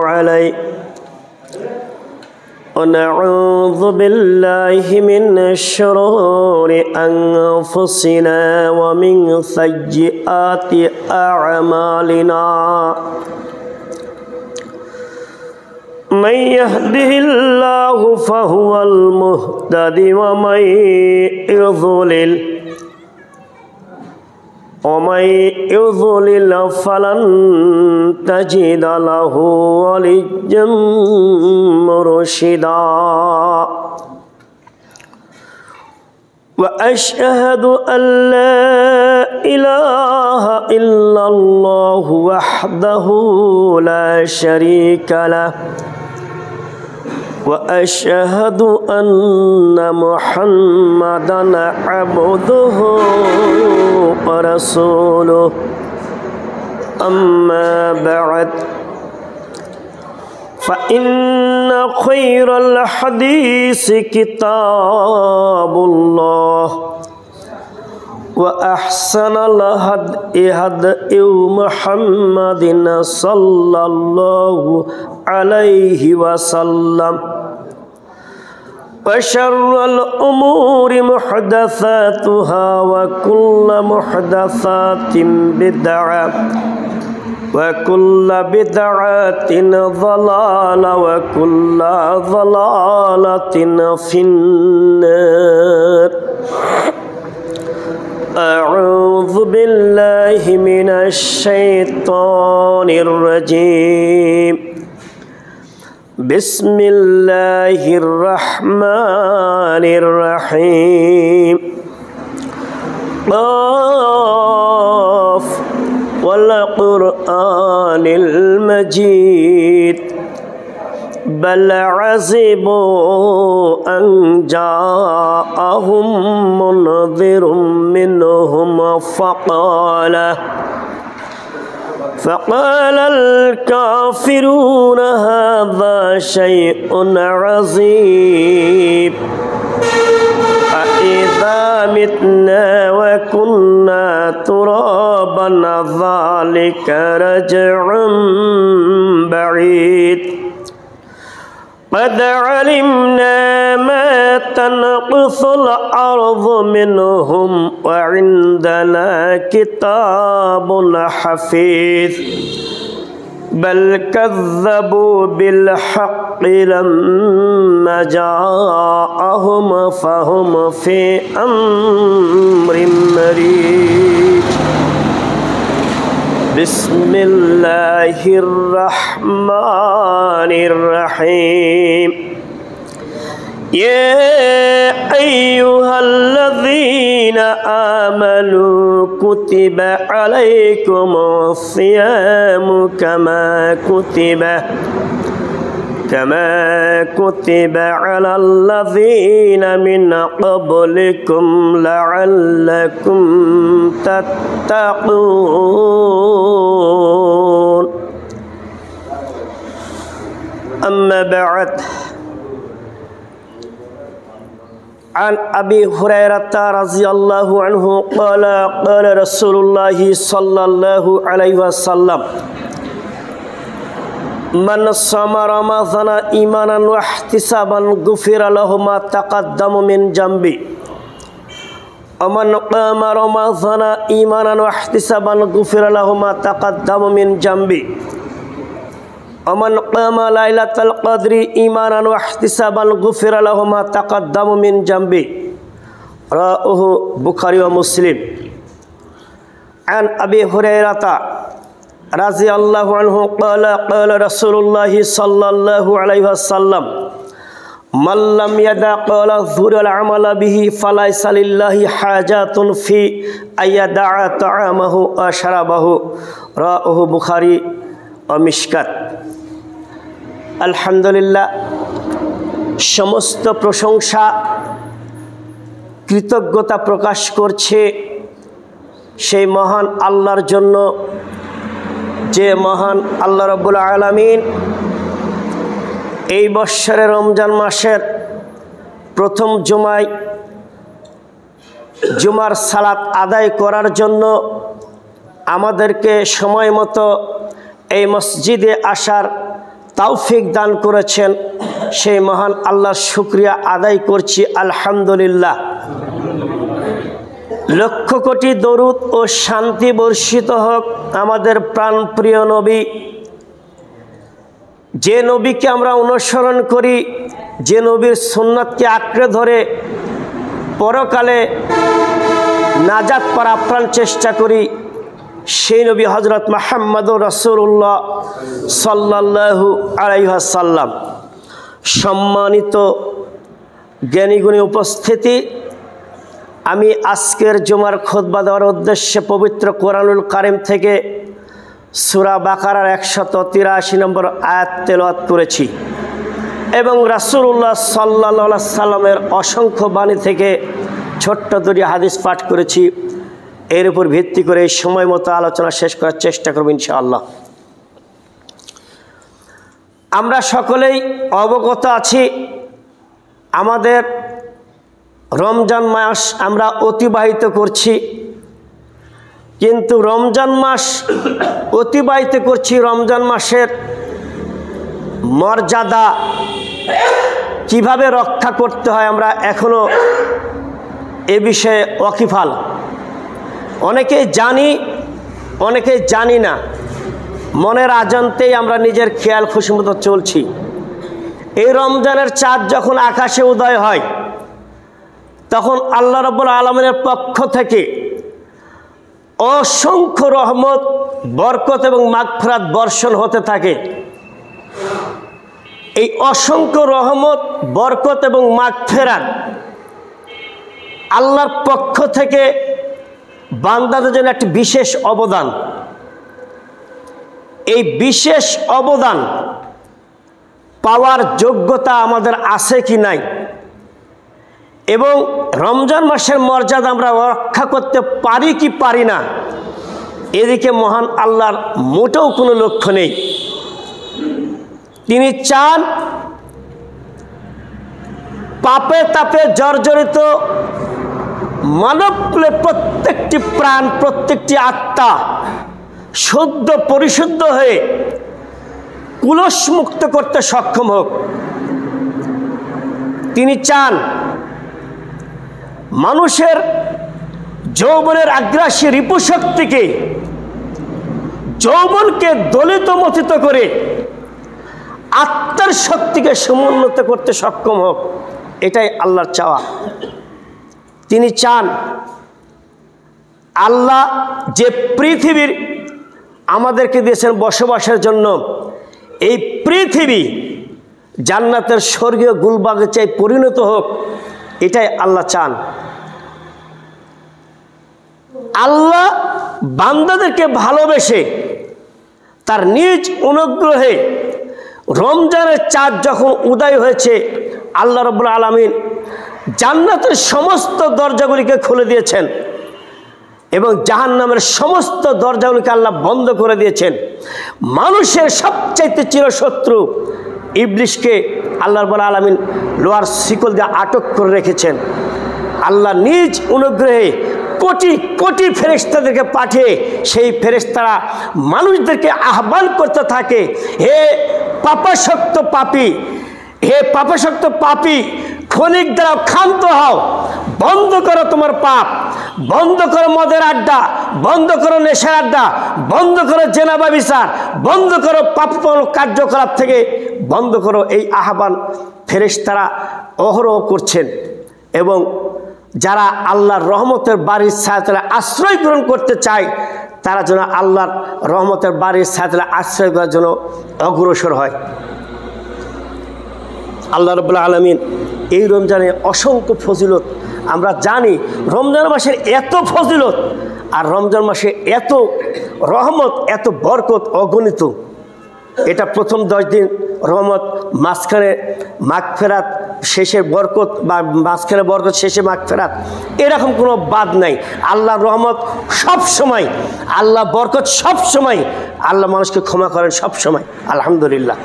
عليه ونعوذ بالله من شرور أنفسنا ومن سيئات أعمالنا من يهده الله فهو المهتدي ومن يضلل فلن تجد له وليا مرشدا وأشهد أن لا إله إلا الله وحده لا شريك له وأشهد أن محمدًا عبده ورسوله أما بعد فإن خير الحديث كتاب الله وأحسن الهدي هدي محمد صلى الله عليه وسلم وشر الأمور محدثاتها وكل محدثات بدعة وكل بدعة ضلالة وكل ضلالة في النار أعوذ بالله من الشيطان الرجيم بسم الله الرحمن الرحيم قاف والقرآن المجيد بل عجبوا أن جاءهم منذر منهم فقال الكافرون هذا شيء عظيم أإذا متنا وكنا ترابا ذلك رجع بعيد قد علمنا ما تنقص الأرض منهم وعندنا كتاب حفيظ بل كذبوا بالحق لما جاءهم فهم في أمر مريج بسم الله الرحمن الرحيم يا أيها الذين آمنوا كتب عليكم الصيام كما كتب على الذين من قبلكم لعلكم تتقون أما بعد عن أبي هريرة رضي الله عنه قال قال رسول الله صلى الله عليه وسلم من صام رمضان إيمانا واحتسابا غفر له ما تقدم من ذنبه ومن قام رمضان إيمانا واحتسابا غفر له ما تقدم من ذنبه ومن قام ليلة القدر إيمانا واحتسابا غفر له ما تقدم من ذنبه رواه البخاري ومسلم عن أبي هريرة رضي الله عنه قال قال رسول الله صلى الله عليه وسلم من لم يدع قول الزور والعمل به فليس لله حاجات في أن يدع طعامه وشرابه رواه البخاري ومشكات আলহামদুলিল্লাহ সমস্ত প্রশংসা কৃতজ্ঞতা প্রকাশ করছে সেই মহান আল্লাহর জন্য যে মহান আল্লাহ রাব্বুল আলামিন এই বছরের রমজান মাসের প্রথম জুমার সালাত আদায় করার জন্য আমাদেরকে সময় মতো এই মসজিদে আসার তৌফিক দান করেছেন, সেই মহান আল্লাহর শুকরিয়া আদায় করছি আলহামদুলিল্লাহ। লক্ষ কোটি দরুদ ও শান্তি বর্ষিত হোক আমাদের প্রাণপ্রিয় নবী, যে নবীকে আমরা অনুসরণ করি, যে নবীর সুন্নাতকে আঁকড়ে ধরে পরকালে নাজাত পাওয়ার আপ্রাণ চেষ্টা করি, সেই নবী হযরত মুহাম্মদুর রাসূলুল্লাহ সাল্লাল্লাহু আলাইহি ওয়াসাল্লাম। সম্মানিত জ্ঞানীগুণী উপস্থিতি, আমি আজকের জুমার খুতবা দেওয়ার উদ্দেশ্যে পবিত্র কোরআনুল কারীম থেকে সূরা বাকারার 183 নম্বর আয়াত তেলাওয়াত করেছি এবং রাসূলুল্লাহ সাল্লাল্লাহু আলাইহি সাল্লামের অসংখ্য বাণী থেকে ছোট্ট দুটি হাদিস পাঠ করেছি। এর উপর ভিত্তি করে এই সময় মতো আলোচনা শেষ করার চেষ্টা করব ইনশাআল্লাহ। আমরা সকলেই অবগত আছি, আমাদের রমজান মাস আমরা অতিবাহিত করছি, কিন্তু রমজান মাস অতিবাহিত করছি, রমজান মাসের মর্যাদা কিভাবে রক্ষা করতে হয় আমরা এখনো এ বিষয়ে ওয়াকিফাল। অনেকেই জানি, অনেকেই জানি না, মনের আজান্তেই আমরা নিজের খেয়াল খুশি মতো চলছি। এই রমজানের চাঁদ যখন আকাশে উদয় হয়, তখন আল্লাহ রাব্বুল আলামিনের পক্ষ থেকে অসংখ্য রহমত, বরকত এবং মাগফিরাত বর্ষণ হতে থাকে। এই অসংখ্য রহমত, বরকত এবং মাগফিরাত আল্লাহর পক্ষ থেকে বান্দাদের জন্য একটি বিশেষ অবদান। এই বিশেষ অবদান পাওয়ার যোগ্যতা আমাদের আছে কি নাই, এবং রমজান মাসের মর্যাদা আমরা রক্ষা করতে পারি কি পারি না, এদিকে মহান আল্লাহর মোটেও কোনো লক্ষ্য নেই। তিনি চান পাপে তাপে জর্জরিত মানবকুলের প্রত্যেকটি প্রাণ, প্রত্যেকটি আত্মা শুদ্ধ পরিশুদ্ধ হয়ে কুলসমুক্ত করতে সক্ষম হোক। তিনি চান মানুষের যৌবনের আগ্রাসী রিপুশক্তিকে, যৌবনকে দলিত মথিত করে আত্মার শক্তিকে সমুন্নত করতে সক্ষম হোক, এটাই আল্লাহর চাওয়া। তিনি চান আল্লাহ যে পৃথিবীর আমাদেরকে দিয়েছেন বসবাসের জন্য, এই পৃথিবী জান্নাতের স্বর্গীয় গুলবাগিচায় পরিণত হোক, এটাই আল্লাহ চান। আল্লাহ বান্দাদেরকে ভালোবেসে তার নিজ অনুগ্রহে রমজানের চাঁদ যখন উদয় হয়েছে, আল্লাহ রাব্বুল আলামিন জান্নাতের সমস্ত দরজাগুলিকে খুলে দিয়েছেন এবং জাহান্নামের সমস্ত দরজাগুলিকে আল্লাহ বন্ধ করে দিয়েছেন। মানুষের সবচাইতে চিরশত্রু ইবলিসকে আল্লাহ রাব্বুল আলামিন লোহার শিকল দিয়ে আটক করে রেখেছেন। আল্লাহ নিজ অনুগ্রহে কোটি কোটি ফেরেশতাদেরকে পাঠিয়ে সেই ফেরেশতারা মানুষদেরকে আহ্বান করতে থাকে, হে পাপাসক্ত পাপী, হে পাপাসক্ত পাপী, ক্ষণিক দ্বারা ক্ষান্ত হও, বন্ধ করো তোমার পাপ, বন্ধ করো মদের আড্ডা, বন্ধ করো নেশার আড্ডা, বন্ধ করো জেনা ব্যভিচার, বন্ধ করো পাপপূর্ণ কার্যকলাপ থেকে বন্ধ করো। এই আহ্বান ফেরেশতারা অহরহ করছেন এবং যারা আল্লাহর রহমতের বাড়ির ছায়াতলে আশ্রয় গ্রহণ করতে চায়, তারা যেন আল্লাহর রহমতের বাড়ির ছায়াতলে আশ্রয় করার জন্য অগ্রসর হয়। আল্লাহ রাব্বুল আলামিন এই রমজানে অসংখ্য ফজিলত, আমরা জানি রমজান মাসের এত ফজিলত আর রমজান মাসে এত রহমত, এত বরকত অগণিত। এটা প্রথম 10 দিন রহমত, মাঝখানে মাগফিরাত, শেষে বরকত, বা মাঝখানে বরকত, শেষে মাগফিরাত, এরকম কোনো বাদ নাই। আল্লাহর রহমত সব সময়, আল্লাহ বরকত সব সময়, আল্লাহ মানুষকে ক্ষমা করেন সব সময়, আলহামদুলিল্লাহ।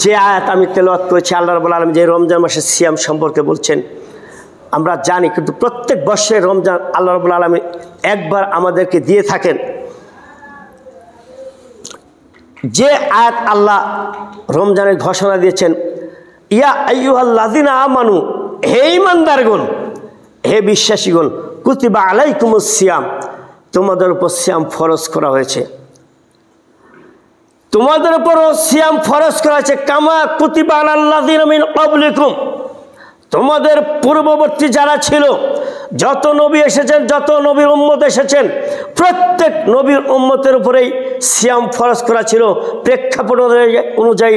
যে আয়াত আমি তেলাওয়াত করেছি, আল্লাহ রাব্বুল আলামিন যে রমজান মাসের সিয়াম সম্পর্কে বলছেন আমরা জানি, কিন্তু প্রত্যেক বর্ষে রমজান আল্লাহ রাব্বুল আলামিন একবার আমাদেরকে দিয়ে থাকেন। যে আয়াত আল্লাহ রমজানের ঘোষণা দিয়েছেন, ইয়া আইয়ুহাল্লাযিনা আমানু, হে ঈমানদারগণ, হে বিশ্বাসীগণ, কুতিবা আলাইকুমুস সিয়াম, তোমাদের উপর সিয়াম ফরজ করা হয়েছে, তোমাদের উপরও সিয়াম ফরজ করা হয়েছে, কামা কুতিবা আলাল্লাযিনা মিন ক্বাবলিকুম, তোমাদের পূর্ববর্তী যারা ছিল, যত নবী এসেছেন, যত নবীর উম্মত এসেছেন, প্রত্যেক নবীর উম্মতের উপরেই সিয়াম ফরজ করা ছিল। প্রেক্ষাপট অনুযায়ী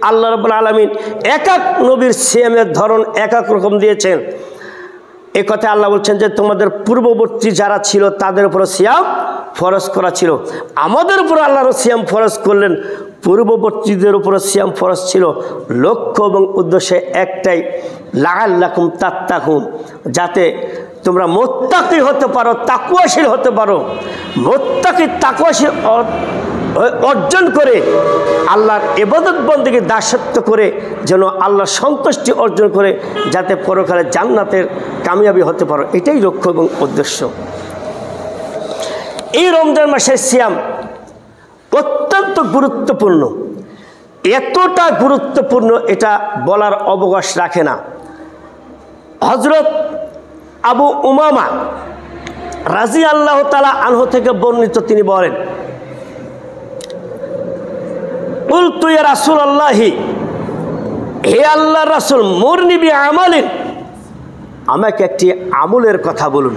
আল্লাহ রাব্বুল আলামিন এক এক নবীর সিয়ামের ধরন এক এক রকম দিয়েছেন। এ কথা আল্লাহ বলছেন যে তোমাদের পূর্ববর্তী যারা ছিল তাদের উপর সিয়াম ফরজ করা ছিল, আমাদের উপর আল্লাহর সিয়াম ফরজ করলেন, পূর্ববর্তীদের উপর সিয়াম ফরজ ছিল। লক্ষ্য এবং উদ্দেশ্য একটাই, লাআল্লাকুম তাত্তাকুন, যাতে তোমরা মুত্তাকি হতে পারো, তাকওয়াশীল হতে পারো। মুত্তাকি তাকওয়াশীল অর্জন করে আল্লাহর ইবাদত বন্দেগী দাসত্ব করে যেন আল্লাহর সন্তুষ্টি অর্জন করে যাতে পরকালে জান্নাতের কামিয়াবি হতে পারো, এটাই লক্ষ্য এবং উদ্দেশ্য। এই রমজান মাসের সিয়াম অত্যন্ত গুরুত্বপূর্ণ, এতটা গুরুত্বপূর্ণ এটা বলার অবকাশ রাখে না। হযরত আবু উমামা রাদিয়াল্লাহু তাআলা আনহু থেকে বর্ণিত, তিনি বলেন, কুলতু ইয়া রাসূলুল্লাহি, হে আল্লাহর রাসূল, মুরনি বিআমালিন, আমাকে একটি আমলের কথা বলুন।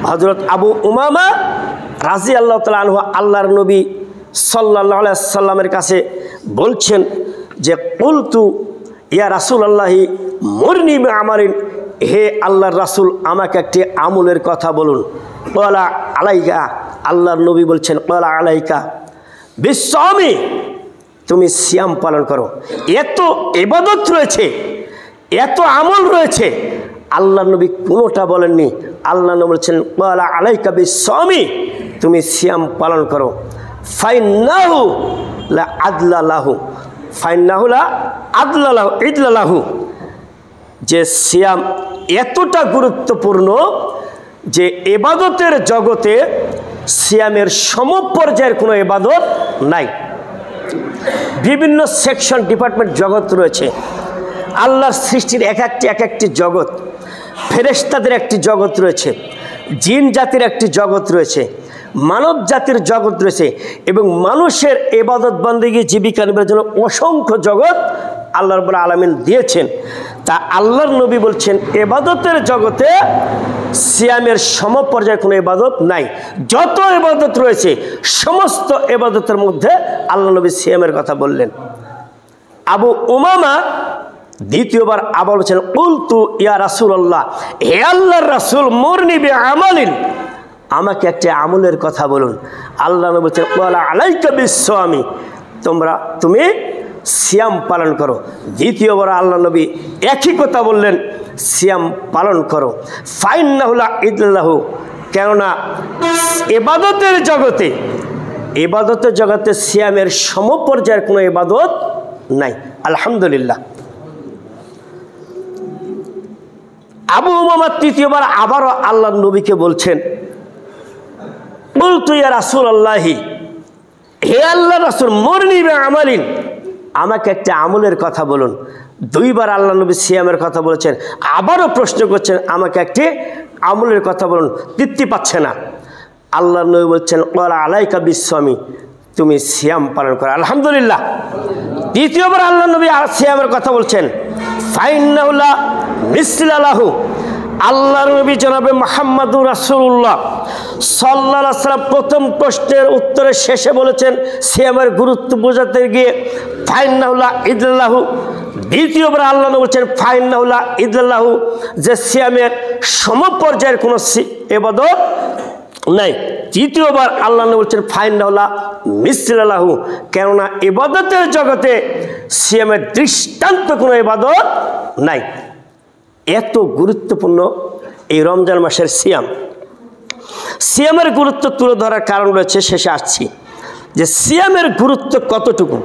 হযরত আবু উমামা রাদিয়াল্লাহু তাআলা আনহু আল্লাহর নবী সাল্লাল্লাহু আলাইহি সাল্লামের কাছে বলছেন যে, কুলতু ইয়া রাসূলুল্লাহি মুরনি বিআমালিন, হে আল্লাহর রাসূল, আমাকে একটি আমলের কথা বলুন। ক্বালা আলাইকা, আল্লাহর নবী বলছেন, ক্বালা আলাইকা বিসসামি, তুমি সিয়াম পালন করো। এত ইবাদত রয়েছে, এত আমল রয়েছে, আল্লাহর নবী কোনোটা বলেননি। আল্লাহ নবী বলছেন, ক্বালা আলাইকা বিসসামি, তুমি সিয়াম পালন করো। ফাইন্নাহু লা আদলা লাহু, ফাইন্নাহু লা আদলা লাহু, ইদলা লাহু, যে সিয়াম এতটা গুরুত্বপূর্ণ যে ইবাদতের জগতে সিয়ামের সমপর্যায়ের কোনো ইবাদত নাই। বিভিন্ন সেকশন, ডিপার্টমেন্ট জগৎ রয়েছে, আল্লাহর সৃষ্টির এক একটি জগৎ, ফেরেশতাদের একটি জগৎ রয়েছে, জিন জাতির একটি জগৎ রয়েছে, মানব জাতির জগৎ রয়েছে, এবং মানুষের ইবাদত বন্দেগী জীবিকা নির্বাহের জন্য অসংখ্য জগৎ আল্লাহ রাব্বুল আলামিন দিয়েছেন। তা আল্লাহর নবী বলছেন, ইবাদতের জগতে সিয়ামের সমপর্যায়ে কোনো ইবাদত নাই। যত ইবাদত রয়েছে সমস্ত ইবাদতের মধ্যে আল্লাহ নবী সিয়ামের কথা বললেন। আবু উমামা দ্বিতীয়বার আবার বলছেন, কুলতু ইয়া রাসূলুল্লাহ, হে আল্লাহর রাসূল, মুরনি বিআমালিন, আমাকে একটি আমলের কথা বলুন। আল্লাহ নবী বলছেন, ক্বালা আলাইকা বিসসামি, তুমি সিয়াম পালন করো। দ্বিতীয়বার আল্লাহ নবী একই কথা বললেন, সিয়াম পালন করো। ফাইন্নাহু লা ইদলা লাহু, কেননা ইবাদতের জগতে সিয়ামের সমপর্যায়ের কোনো ইবাদত নাই। আলহামদুলিল্লাহ। আবু উমামা তৃতীয়বার আবারও আল্লাহর নবীকে বলছেন, কুলতু ইয়া রাসূলুল্লাহি, হে আল্লাহর রাসূল, মুরনি বিআমালিন, আমাকে একটা আমলের কথা বলুন। দুইবার আল্লাহ নবী সিয়ামের কথা বলেছেন, আবারও প্রশ্ন করছেন, আমাকে একটি আমলের কথা বলুন। তৃপ্তি পাচ্ছে না। আল্লাহ নবী বলছেন, ক্বালা আলাইকা বিসসামি, তুমি সিয়াম পালন করো। আলহামদুলিল্লাহ। তৃতীয়বার আল্লাহ নবী সিয়ামের কথা বলছেন, ফাইন্নাহু লা মিসলা লাহু, আল্লাহর নবী জনাবে মুহাম্মদুর রাসূলুল্লাহ সাল্লাল্লাহু আলাইহি ওয়াসাল্লাম প্রথম প্রশ্নের উত্তরে শেষে বলেছেন সিয়ামের গুরুত্ব বোঝাতে গিয়ে, ফাইন্নাহু লা ইদলা লাহু। দ্বিতীয়বার আল্লাহ নবী বলছেন, ফাইন্নাহু লা ইদলা লাহু, যে সিয়ামের সমপর্যায়ের কোনো ইবাদত নাই। তৃতীয়বার আল্লাহ নবী বলছেন, ফাইন্নাহু লা মিসলা লাহু, কেননা ইবাদতের জগতে সিয়ামের দৃষ্টান্ত কোনো ইবাদত নাই। এত গুরুত্বপূর্ণ এই রমজান মাসের সিয়াম। সিয়ামের গুরুত্ব তুলে ধরার কারণ রয়েছে, শেষে আসছি যে সিয়ামের গুরুত্ব কতটুকু।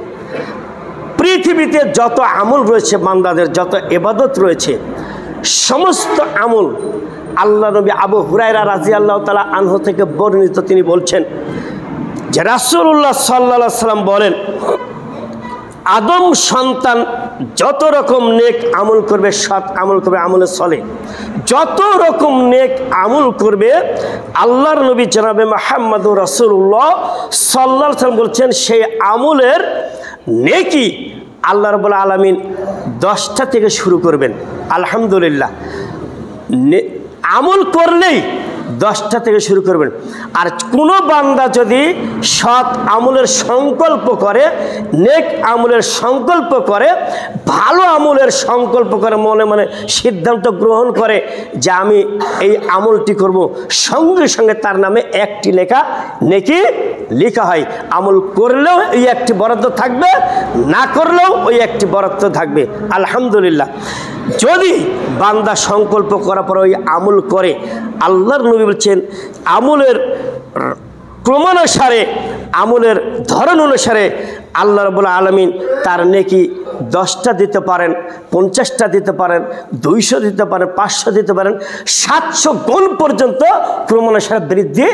পৃথিবীতে যত আমল রয়েছে, বান্দাদের যত ইবাদত রয়েছে, সমস্ত আমল আল্লাহ নবী আবু হুরায়রা রাদিয়াল্লাহু তাআলা আনহু থেকে বর্ণিত, তিনি বলছেন যে রাসূলুল্লাহ সাল্লাল্লাহু আলাইহি সাল্লাম বলেন, আদম সন্তান যত রকম নেক আমল করবে, সৎ আমল করবে, আমলে চলে, যত রকম নেক আমল করবে, আল্লাহর নবী জনাবে মুহাম্মদুর রাসূলুল্লাহ সাল্লাল্লাহু আলাইহি সাল্লাম বলছেন সেই আমলের নেকি আল্লাহ রাব্বুল আলামিন 10টা থেকে শুরু করবেন। আলহামদুলিল্লাহ, আমল করলেই 10টা থেকে শুরু করবেন। আর কোনো বান্দা যদি সৎ আমলের সংকল্প করে, নেক আমলের সংকল্প করে, ভালো আমলের সংকল্প করে, মনে মনে সিদ্ধান্ত গ্রহণ করে যে আমি এই আমলটি করব, সঙ্গে সঙ্গে তার নামে একটি নেকি লেখা হয়। আমল করলেও ওই একটি বরাদ্দ থাকবে, না করলেও ওই একটি বরাদ্দ থাকবে। আলহামদুলিল্লাহ, যদি বান্দা সংকল্প করার পর ওই আমল করে, আল্লাহর নবী বলছেন আমলের ক্রমানুসারে, আমলের ধরন অনুসারে আল্লাহ রাব্বুল আলামিন তার নেকি 10টা দিতে পারেন, 50টা দিতে পারেন, 200 দিতে পারেন, 500 দিতে পারেন, 700 গুণ পর্যন্ত ক্রমানুসারে বৃদ্ধি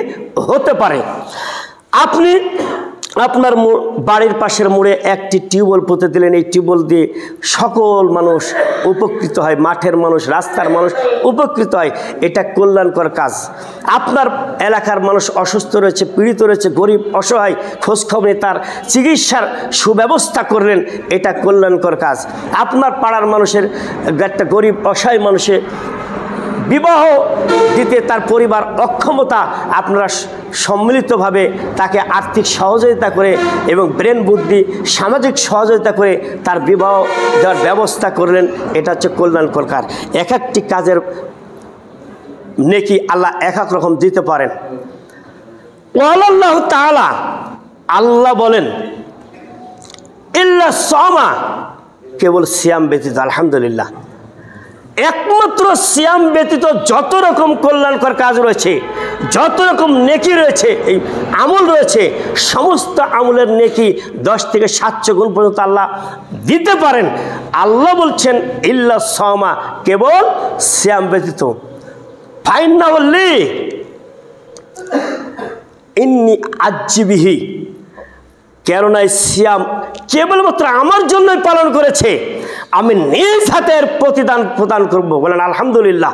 হতে পারে। আপনি আপনার বাড়ির পাশের মোড়ে একটি টিউবওয়েল পুঁতে দিলেন, এই টিউবওয়েল দিয়ে সকল মানুষ উপকৃত হয়, মাঠের মানুষ, রাস্তার মানুষ উপকৃত হয়, এটা কল্যাণকর কাজ। আপনার এলাকার মানুষ অসুস্থ রয়েছে, পীড়িত রয়েছে, গরিব অসহায়, খোঁজখবর তার চিকিৎসার সুব্যবস্থা করলেন, এটা কল্যাণকর কাজ। আপনার পাড়ার মানুষের একটা গরিব অসহায় মানুষের বিবাহ দিতে তার পরিবার অক্ষমতা, আপনারা সম্মিলিতভাবে তাকে আর্থিক সহযোগিতা করে এবং ব্রেন বুদ্ধি সামাজিক সহযোগিতা করে তার বিবাহ দেওয়ার ব্যবস্থা করলেন, এটা হচ্ছে কল্যাণকর কাজ। এক একটি কাজের নেকি আল্লাহ এক এক রকম দিতে পারেন। আল্লাহ তাআলা, আল্লাহ বলেন ইল্লা সামা, কেবল সিয়াম ব্যতীত। আলহামদুলিল্লাহ, একমাত্র সিয়াম ব্যতীত যত রকম কল্যাণকর কাজ রয়েছে, যত রকম নেকি রয়েছে, এই আমল রয়েছে, সমস্ত আমলের নেকি 10 থেকে 700 গুণ পর্যন্ত আল্লাহ দিতে পারেন। আল্লাহ বলছেন ইল্লা সামা, কেবল সিয়াম ব্যতীত। ফাইন্নাহু লি ইন্নী আজ্জিবিহি, কেননা সিয়াম কেবলমাত্র আমার জন্যই পালন করেছে, আমি নিজ হাতের প্রতিদান প্রদান করব। বলেন আলহামদুলিল্লাহ।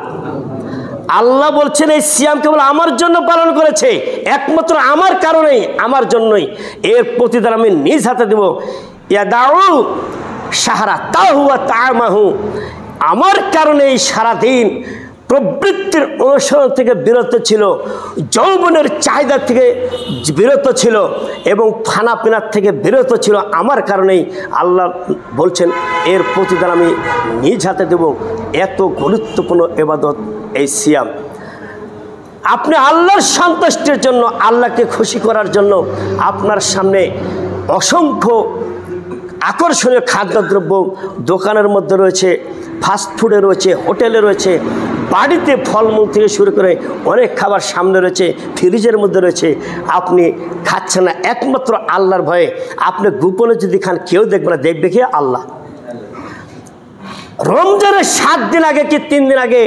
আল্লাহ বলছেন এই সিয়াম কেবল আমার জন্য পালন করেছে, একমাত্র আমার কারণেই, আমার জন্যই, এর প্রতিদান আমি নিজ হাতে দেব। ইয়াদাউ সাহারা তাহু ওয়া তামাহু, আমার কারণেই সারাদিন প্রবৃত্তির অনুসরণ থেকে বিরত ছিল, যৌবনের চাহিদা থেকে বিরত ছিল এবং খানা পিনার থেকে বিরত ছিল, আমার কারণেই আল্লাহ বলছেন এর প্রতিদান আমি নিজ হাতে দেব। এত গুরুত্বপূর্ণ ইবাদত এই সিয়াম। আপনি আল্লাহর সন্তুষ্টির জন্য, আল্লাহকে খুশি করার জন্য আপনার সামনে অসংখ্য আকর্ষণীয় খাদ্যদ্রব্য দোকানের মধ্যে রয়েছে, ফাস্টফুডে রয়েছে, হোটেলে রয়েছে, বাড়িতে ফলমূল থেকে শুরু করে অনেক খাবার সামনে রয়েছে, ফ্রিজের মধ্যে রয়েছে, আপনি খাচ্ছেন না একমাত্র আল্লাহর ভয়ে। আপনি গোপনে যদি খান কেউ দেখবে না, দেখবে কি আল্লাহ। রমজানের 7 দিন আগে কি 3 দিন আগে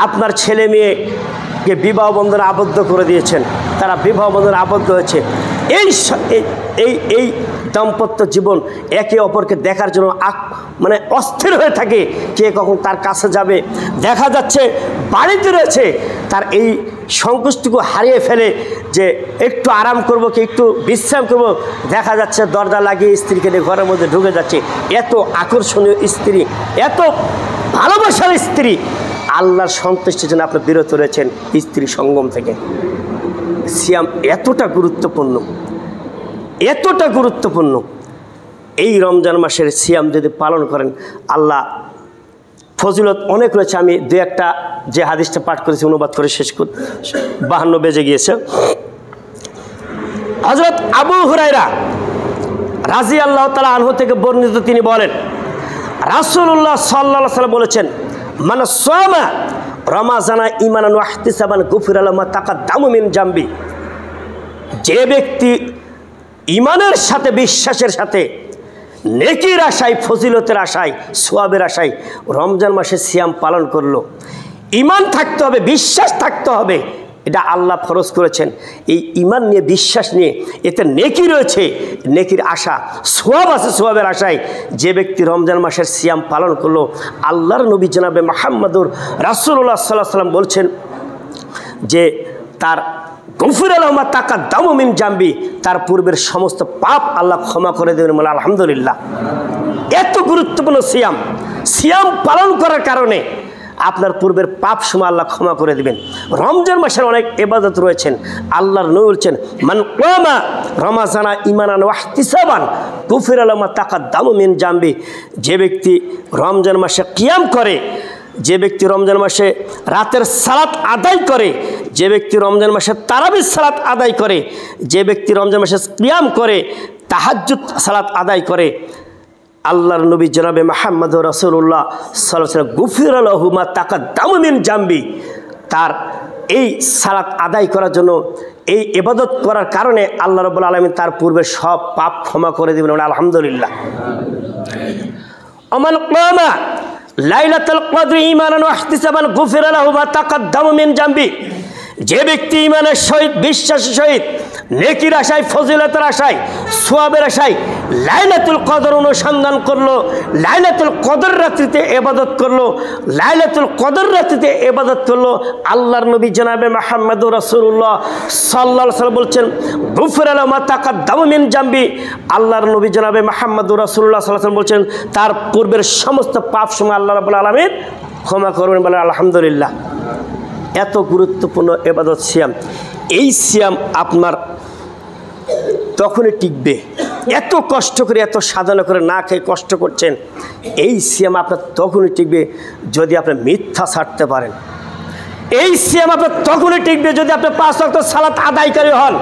আপনার ছেলে মেয়েকে বিবাহ বন্ধনে আবদ্ধ করে দিয়েছেন, তারা বিবাহ বন্ধনে আবদ্ধ হয়েছে। এই দাম্পত্য জীবন একে অপরকে দেখার জন্য মানে অস্থির হয়ে থাকে, কে কখন তার কাছে যাবে। দেখা যাচ্ছে বাড়িতে রয়েছে, তার এই সংকোচটুকু হারিয়ে ফেলে যে একটু আরাম করব কি একটু বিশ্রাম করব, দেখা যাচ্ছে দরজা লাগিয়ে স্ত্রীকে নিয়ে ঘরের মধ্যে ঢুকে যাচ্ছে। এত আকর্ষণীয় স্ত্রী, এত ভালোবাসার স্ত্রী, আল্লাহর সন্তুষ্টির জন্য আপনি বিরত রয়েছেন স্ত্রী সঙ্গম থেকে। সিয়াম এতটা গুরুত্বপূর্ণ, এতটা গুরুত্বপূর্ণ। এই রমজান মাসের সিয়াম যদি পালন করেন, আল্লাহ ফজিলত অনেক রয়েছে। আমি 2-1টা যে হাদিসটা পাঠ করেছি অনুবাদ করে শেষ কর, 52 বেজে গিয়েছে। হযরত আবু হুরায়রা রাদিয়াল্লাহু তাআলা আনহু থেকে বর্ণিত, তিনি বলেন রাসূলুল্লাহ সাল্লাল্লাহু আলাইহি ওয়াসাল্লাম বলেছেন, মান সামা রমাজানা ঈমানান ওয়া ইহতিসাবান গুফিরা লাহু মা তাকাদ্দামা মিন জামবি, যে ব্যক্তি ঈমানের সাথে, বিশ্বাসের সাথে, নেকির আশায়, ফজিলতের আশায়, সওয়াবের আশায় রমজান মাসে সিয়াম পালন করলো, ঈমান থাকতে হবে, বিশ্বাস থাকতে হবে, এটা আল্লাহ ফরজ করেছেন। এই ঈমান নিয়ে, বিশ্বাস নিয়ে, এতে নেকি রয়েছে, নেকির আশা, সওয়াব আছে, সওয়াবের আশায় যে ব্যক্তি রমজান মাসের সিয়াম পালন করলো, আল্লাহর নবী জনাবে মুহাম্মদুর রাসূলুল্লাহ সাল্লাল্লাহু আলাইহি ওয়াসাল্লাম বলছেন যে তার গফিরা লাহু মা তাকাদ্দামা মিন জামবি, তার পূর্বের সমস্ত পাপ আল্লাহ ক্ষমা করে দেবেন। বলে আলহামদুলিল্লাহ। এত গুরুত্বপূর্ণ সিয়াম, সিয়াম পালন করার কারণে আপনার পূর্বের পাপ সময় আল্লাহ ক্ষমা করে দিবেন। রমজান মাসের অনেক ইবাদত রয়েছেন। আল্লাহর নবী বলছেন মান কামা রমাজানা ঈমানান ওয়া ইহতিসাবান গুফিরা লাহু মা তাকাদ্দামা মিন জামবি, যে ব্যক্তি রমজান মাসে কিয়াম করে, যে ব্যক্তি রমজান মাসে রাতের সালাত আদায় করে, যে ব্যক্তি রমজান মাসে তারাবির সালাত আদায় করে, যে ব্যক্তি রমজান মাসে কিয়াম করে, তাহাজ্জুদ সালাত আদায় করে, আল্লাহর নবী জনাবে মুহাম্মদ রাসূলুল্লাহ সাল্লাল্লাহু আলাইহি ওয়াসাল্লাম গুফিরা লাহু মা তাকাদ্দামা মিন জামবি, তার এই সালাত আদায় করার জন্য, এই ইবাদত করার কারণে আল্লাহ রাব্বুল আলামিন তার পূর্বের সব পাপ ক্ষমা করে দিবেন। আলহামদুলিল্লাহ। ওমান কামা লাইলাতুল কদর ঈমানান ওয়া ইহতিসাবান গুফিরা লাহু মা তাকাদ্দামা মিন জামবি, যে ব্যক্তি ঈমানের সহিত, বিশ্বাসের সহিত, নেকির আশায়, ফজিলতের আশায়, সওয়াবের আশায় লাইলাতুল কদর অনুসন্ধান করলো, লাইলাতুল কদর রাত্রিতে ইবাদত করলো, লাইলাতুল কদর রাত্রিতে ইবাদত করলো, আল্লাহর নবী জনাবে মুহাম্মদুর রাসূলুল্লাহ সাল্লাল্লাহু আলাইহি ওয়াসাল্লাম বলছেন গুফিরা লাহু মা তাকাদ্দামা মিন জামবি, আল্লাহর নবী জনাবে মুহাম্মদুর রাসূলুল্লাহ সাল্লাল্লাহু আলাইহি ওয়াসাল্লাম বলছেন তার পূর্বের সমস্ত পাপ সময় আল্লাহ রাব্বুল আলামিন ক্ষমা করবেন। বলে আলহামদুলিল্লাহ। এত গুরুত্বপূর্ণ ইবাদত সিয়াম। এই সিয়াম আপনার তখনই টিকবে, এত কষ্ট করে, এত সাধনা করে না খেয়ে কষ্ট করছেন, এই সিয়াম আপনার তখনই টিকবে যদি আপনি মিথ্যা ছাড়তে পারেন। এই সিয়াম আপনার তখনই টিকবে যদি আপনি 5 ওয়াক্ত সালাত আদায়কারী হন।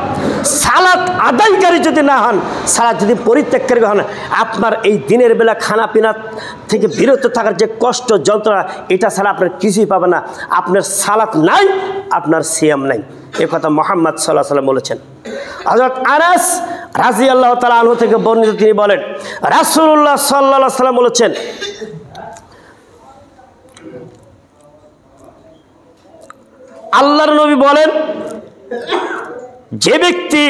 সালাত আদায়কারী যদি না হন, সালাত যদি পরিত্যাগকারী হন, আপনার এই দিনের বেলা খানা পিনা থেকে বিরত থাকার যে কষ্ট, যন্ত্রণা, এটা ছাড়া আপনার কিছুই পাবেন না। আপনার সালাত নাই, আপনার সিয়াম নাই। এ কথা মুহাম্মদ সাল্লাল্লাহু আলাইহি ওয়াসাল্লাম বলেছেন। হযরত আনাস রাদিয়াল্লাহু তাআলা আনহু থেকে বর্ণিত, তিনি বলেন রাসূলুল্লাহ সাল্লাল্লাহু আলাইহি ওয়াসাল্লাম বলেছেন আল্লাহর নবী বলেন যে ব্যক্তি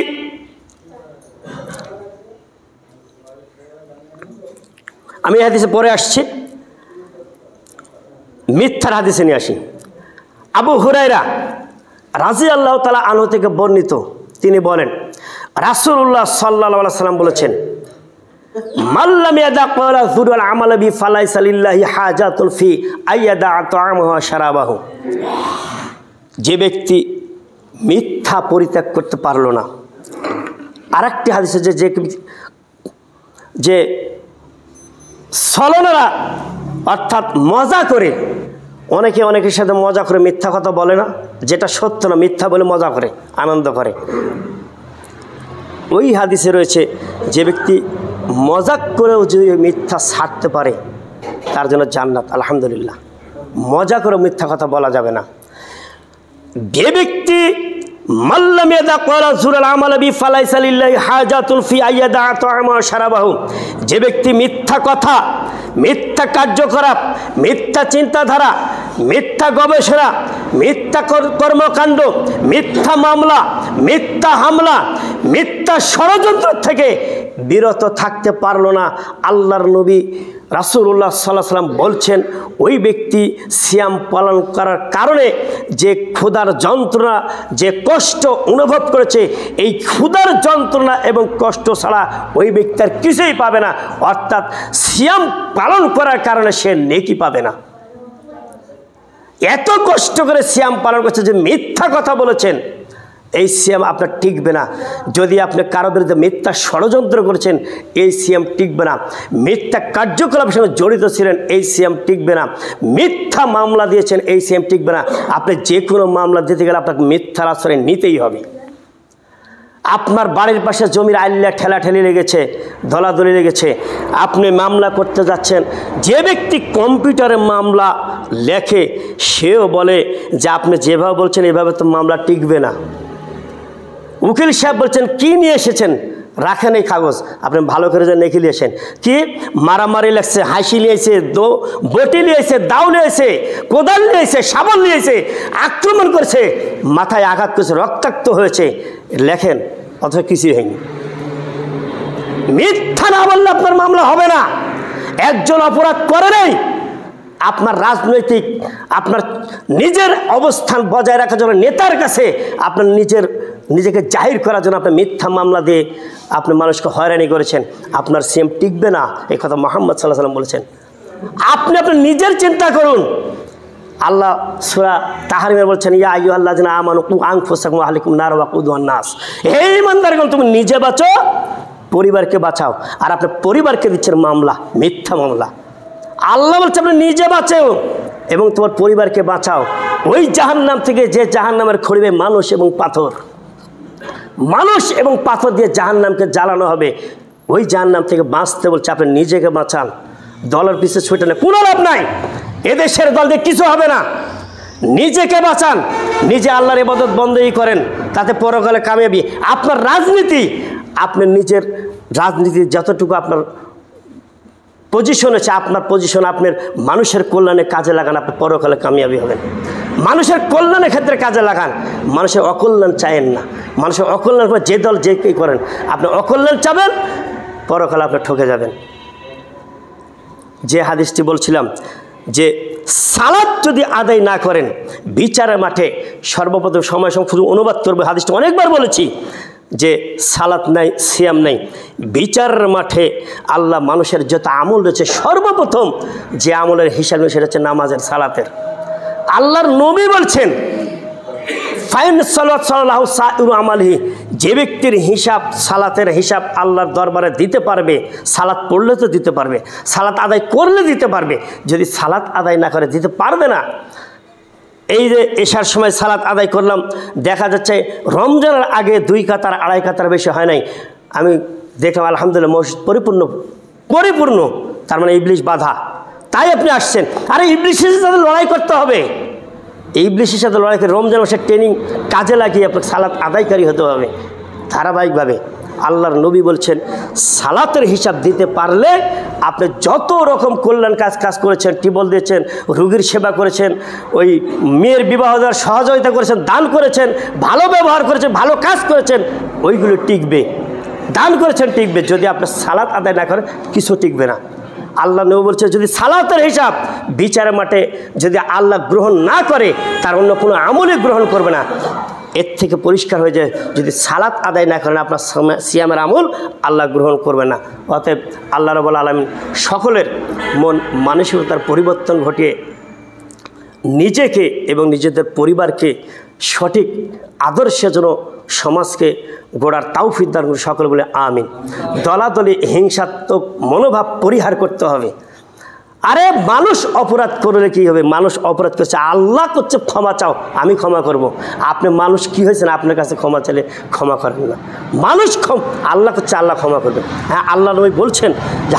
আমি হাদিসে পরে আসছি, মিথ্যার হাদিসে নিয়ে আসি। আবু হুরায়রা রাদিয়াল্লাহু তাআলা আনহু থেকে বর্ণিত, তিনি বলেন রাসূলুল্লাহ সাল্লাল্লাহু আলাইহি ওয়াসাল্লাম বলেছেন মাল্লাম ইয়াদা ক্বালা যুরুল আমাল বি ফালাইসা লিল্লাহি হাজাতুন ফি আইয়াদা তা'আমাহু ওয়া শারাবাহু, যে ব্যক্তি মিথ্যা পরিত্যাগ করতে পারলো না। আরেকটি হাদিসে যে ছলনারা অর্থাৎ মজা করে, অনেকে অনেকের সাথে মজা করে মিথ্যা কথা বলে না, যেটা সত্য না মিথ্যা বলে মজা করে, আনন্দ করে। ওই হাদিসে রয়েছে যে ব্যক্তি মজাক করেও যদি মিথ্যা ছাড়তে পারে তার জন্য জান্নাত। আলহামদুলিল্লাহ। মজা করে মিথ্যা কথা বলা যাবে না। যে ব্যক্তি মাল্লাম ইয়াদা ক্বালা যুরুল আমাল বি ফালাইসা লিল্লাহি হাজাতুন ফি আইয়াদা তা'আমাহু ওয়া শারাবাহু, যে ব্যক্তি মিথ্যা কথা, মিথ্যা কার্যকলাপ, মিথ্যা চিন্তাধারা, মিথ্যা গবেষণা, মিথ্যা কর্মকাণ্ড, মিথ্যা মামলা, মিথ্যা হামলা, মিথ্যা ষড়যন্ত্র থেকে বিরত থাকতে পারলো না, আল্লাহর নবী রাসূলুল্লাহ সাল্লাল্লাহু আলাইহি ওয়াসাল্লাম বলছেন ওই ব্যক্তি সিয়াম পালন করার কারণে যে ক্ষুধার যন্ত্রণা, যে কষ্ট অনুভব করেছে, এই ক্ষুধার যন্ত্রণা এবং কষ্ট ছাড়া ওই ব্যক্তি আর কিছুই পাবে না। অর্থাৎ সিয়াম পালন করার কারণে সে নেকি পাবে না। এত কষ্ট করে সিয়াম পালন করছে, যে মিথ্যা কথা বলেছেন, এই সিয়াম আপনার টিকবে না। যদি আপনি কারো বিরুদ্ধে মিথ্যা ষড়যন্ত্র করেছেন, এই সিয়াম টিকবে না। মিথ্যা কার্যকলাপের সঙ্গে জড়িত ছিলেন, এই সিয়াম টিকবে না। মিথ্যা মামলা দিয়েছেন, এই সিয়াম টিকবে না। আপনি যে কোনো মামলা দিতে গেলে আপনাকে মিথ্যার আশ্রয় নিতেই হবে। আপনার বাড়ির পাশে জমির আইল্লা ঠেলাঠেলি লেগেছে, দলাদলি লেগেছে, আপনি মামলা করতে যাচ্ছেন, যে ব্যক্তি কম্পিউটারে মামলা লেখে সেও বলে যে আপনি যেভাবে বলছেন এভাবে তো মামলা টিকবে না। উকিল সাহেব বলছেন কি নিয়ে এসেছেন, রাখেন এই কাগজ, আপনি ভালো করে যে লিখে নিয়েছেন। কি মারামারি লাগছে, হাসি নিয়েছে, বটি নিয়েছে, দাও নিয়েছে, কোদাল নিয়েছে, শাবল নিয়েছে, আক্রমণ করছে, মাথায় আঘাত করেছে, রক্তাক্ত হয়েছে, লেখেন, অথচ কিছুই হয়নি। মিথ্যা না বললে আপনার মামলা হবে না। একজন অপরাধ করে নাই, আপনার রাজনৈতিক আপনার নিজের অবস্থান বজায় রাখার জন্য নেতার কাছে আপনার নিজেকে জাহির করার জন্য আপনি মিথ্যা মামলা দিয়ে আপনি মানুষকে হয়রানি করেছেন, আপনার সিএম টিকবে না, এই কথা মুহাম্মদ সাল্লাল্লাহু আলাইহি ওয়াসাল্লাম বলেছেন। আপনি আপনার নিজের চিন্তা করুন। আল্লাহ সূরা তাহরিমে বলছেন, ইয়া আইয়ুহাল্লাযিনা আমানু কু আনফুসাকুম ওয়া আহলিকুম নার ওয়াকুদুহান নাস। হে ঈমানদারগণ, তুমি নিজে বাঁচো, পরিবারকে বাঁচাও। আর আপনার পরিবারকে দিচ্ছেন মামলা, মিথ্যা মামলা। আল্লাহ বলছে আপনি নিজে বাঁচাও এবং তোমার পরিবারকে বাঁচাও ওই জাহান্নাম থেকে, যে জাহান্নামের খড়িবে মানুষ এবং পাথর। মানুষ এবং পাথর দিয়ে জাহান্নামকে জ্বালানো হবে। ওই জাহান্নাম থেকে বাঁচতে বলছে আপনি নিজেকে বাঁচান। দলের পিছে ছুটে না, কোনো লাভ নাই। এদেশের দল দিয়ে কিছু হবে না। নিজেকে বাঁচান, নিজে আল্লাহর ইবাদত বন্দেগী করেন, তাতে পরকালে কামিয়াবি। আপনার রাজনীতি, আপনার নিজের রাজনীতি যতটুকু আপনার পজিশন আছে, আপনার পজিশন আপনার মানুষের কল্যাণে কাজে লাগান, আপনি পরকালে কামিয়াবি হবেন। মানুষের কল্যাণের ক্ষেত্রে কাজে লাগান, মানুষের অকল্যাণ চায়েন না। মানুষের অকল্যাণ যে দল যে কী করেন, আপনি অকল্যাণ চাবেন, পরকালে আপনি ঠকে যাবেন। যে হাদিসটি বলছিলাম যে সালাত যদি আদায় না করেন বিচারের মাঠে, সর্বপ্রথম সময় শুধু অনুবাদ করবে, হাদিসটা অনেকবার বলেছি যে সালাত নাই, সিয়াম নাই, বিচারের মাঠে আল্লাহ মানুষের যত আমল রয়েছে সর্বপ্রথম যে আমলের হিসাব সেটা হচ্ছে নামাজের, সালাতের। আল্লাহর নবী বলছেন, ফাইন সাল্লাল্লাহু সাইরু আমালিহি, যে ব্যক্তির হিসাব, সালাতের হিসাব আল্লাহর দরবারে দিতে পারবে, সালাত পড়লে তো দিতে পারবে, সালাত আদায় করলে দিতে পারবে, যদি সালাত আদায় না করে দিতে পারবে না। এই যে এশার সময় সালাত আদায় করলাম, দেখা যাচ্ছে রমজানের আগে 2 কাতার 2.5 কাতার বেশি হয় নাই, আমি দেখলাম আলহামদুলিল্লাহ মসজিদ পরিপূর্ণ, তার মানে ইবলিশ বাধা। তাই আপনি আসছেন। আরে ইবলিশের সাথে লড়াই করতে হবে, ইবলিশের সাথে লড়াই করে রমজান মাসের ট্রেনিং কাজে লাগিয়ে আপনাকে সালাত আদায়কারী হতে হবে ধারাবাহিকভাবে। আল্লাহর নবী বলছেন সালাতের হিসাব দিতে পারলে আপনি যত রকম কল্যাণ কাজ করেছেন, টিবল দিয়েছেন, রোগীর সেবা করেছেন, ওই মেয়ের বিবাহ দেওয়ার সহযোগিতা করেছেন, দান করেছেন, ভালো ব্যবহার করেছেন, ভালো কাজ করেছেন, ওইগুলো টিকবে। দান করেছেন টিকবে, যদি আপনি সালাত আদায় না করেন কিছু টিকবে না। আল্লাহ নবী বলছে যদি সালাতের হিসাব বিচারের মাঠে যদি আল্লাহ গ্রহণ না করে, তার অন্য কোনো আমলই গ্রহণ করবে না। এর থেকে পরিষ্কার হয়ে যায় যদি সালাত আদায় না করেন আপনার সিয়ামের আমল আল্লাহ গ্রহণ করবে না। অতএব আল্লাহ রাব্বুল আলামিন সকলের মন মানসিকতার পরিবর্তন ঘটিয়ে নিজেকে এবং নিজেদের পরিবারকে সঠিক আদর্শের জন্য সমাজকে গড়ার তৌফিক দান করুন সকলে বলে আমিন। দলাদলি হিংসাত্মক মনোভাব পরিহার করতে হবে। আরে মানুষ অপরাধ করলে কী হবে? মানুষ অপরাধ করছে, আল্লাহ করছে ক্ষমা চাও, আমি ক্ষমা করব। আপনি মানুষ কি হয়েছেন আপনার কাছে ক্ষমা চাইলে ক্ষমা করেন না। মানুষ আল্লাহ করছে, আল্লাহ ক্ষমা করবে। হ্যাঁ, আল্লাহ নবী বলছেন যে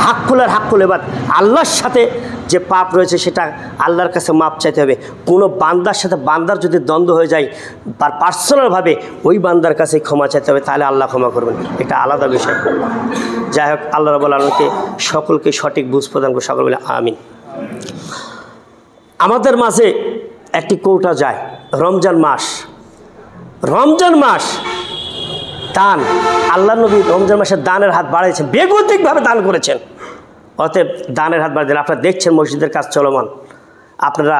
হাক্কুল এবার আল্লাহর সাথে যে পাপ রয়েছে সেটা আল্লাহর কাছে মাপ চাইতে হবে। কোনো বান্দার সাথে বান্দার যদি দ্বন্দ্ব হয়ে যায় তার পার্সোনালভাবে ওই বান্দার কাছে ক্ষমা চাইতে হবে, তাহলে আল্লাহ ক্ষমা করবেন, এটা আলাদা বিষয়। যাই হোক, আল্লাহ রাব্বুল আলামিনকে সকলকে সঠিক বুঝ প্রদান করে সকল বলে আমিন। আমাদের মাঝে একটি কৌটা যায়, রমজান মাস দান। আল্লাহ নবী রমজান মাসে দানের হাত বাড়িয়েছেন, বেগতিকভাবে দান করেছেন। অতএব দানের হাত বাড়িয়ে দেন। আপনারা দেখছেন মসজিদের কাজ চলমান, আপনারা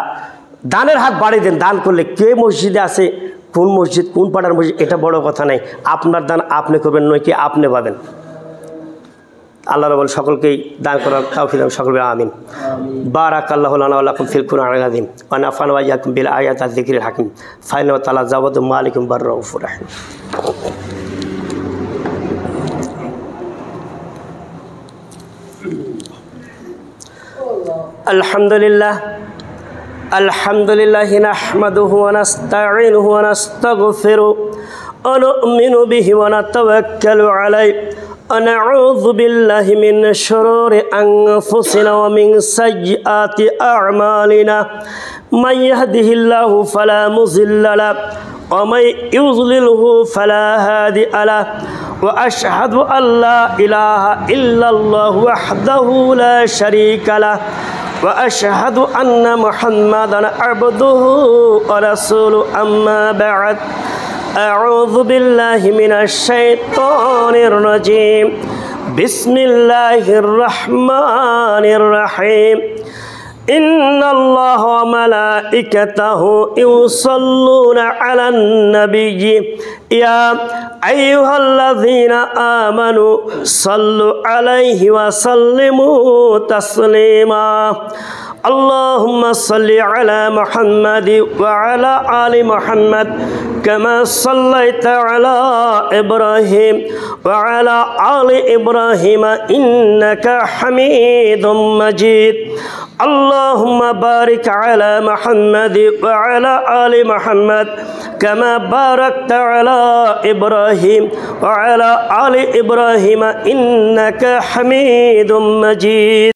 দানের হাত বাড়িয়ে দেন। দান করলে কে মসজিদে আছে, কোন মসজিদ, কোন পাড়ার মসজিদ, এটা বড় কথা নাই। আপনার দান আপনি করবেন, নয় কি আপনি পাবেন। আল্লাহ রাব্বুল সকলকেই দান করার তৌফিক দান, সকলে আমিন। বারাকাল্লাহু লানা ওয়া লাকুম ফিল কুরআনিল আযীম ওয়া নাফা'না ওয়া ইয়্যাকুম বিল আয়াতি ওয়াজ যিকরিল হাকীম। ফাইনাল তাআলা জাওয়াদু মালিকুম বাররাউফুর রাহিম। আলহামদুলিল্লাহ নাহমাদুহু ওয়া নাস্তাঈনুহু ওয়া নাস্তাগফিরুহু ওয়া নু'মিনু বিহি ওয়া নাতাওয়াক্কালু আলাইহি ওয়া নাউযু বিল্লাহি মিন শুরুরি আনফুসিনা ওয়া মিন সাইয়্যাতি আ'মালিনা মান ইয়াহদিহিল্লাহু ফালা মুযিল্লা লাহু ওয়া মান ইউযলিলহু ফালা হাদিয়া লাহু وأشهد أن لا إله إلا الله وحده لا شريك له وأشهد أن محمدا عبده ورسوله أما بعد أعوذ بالله من الشيطان الرجيم بسم الله الرحمن الرحيم إن الله وملائكته يصلون على النبي يا أيها الذين آمنوا صلوا عليه وسلموا تسليما اللهم صل على محمد وعلى آل محمد كما صليت على إبراهيم وعلى آل إبراهيم إنك حميد مجيد اللهم بارك على محمد وعلى آل محمد كما باركت على إبراهيم وعلى آل إبراهيم إنك حميد مجيد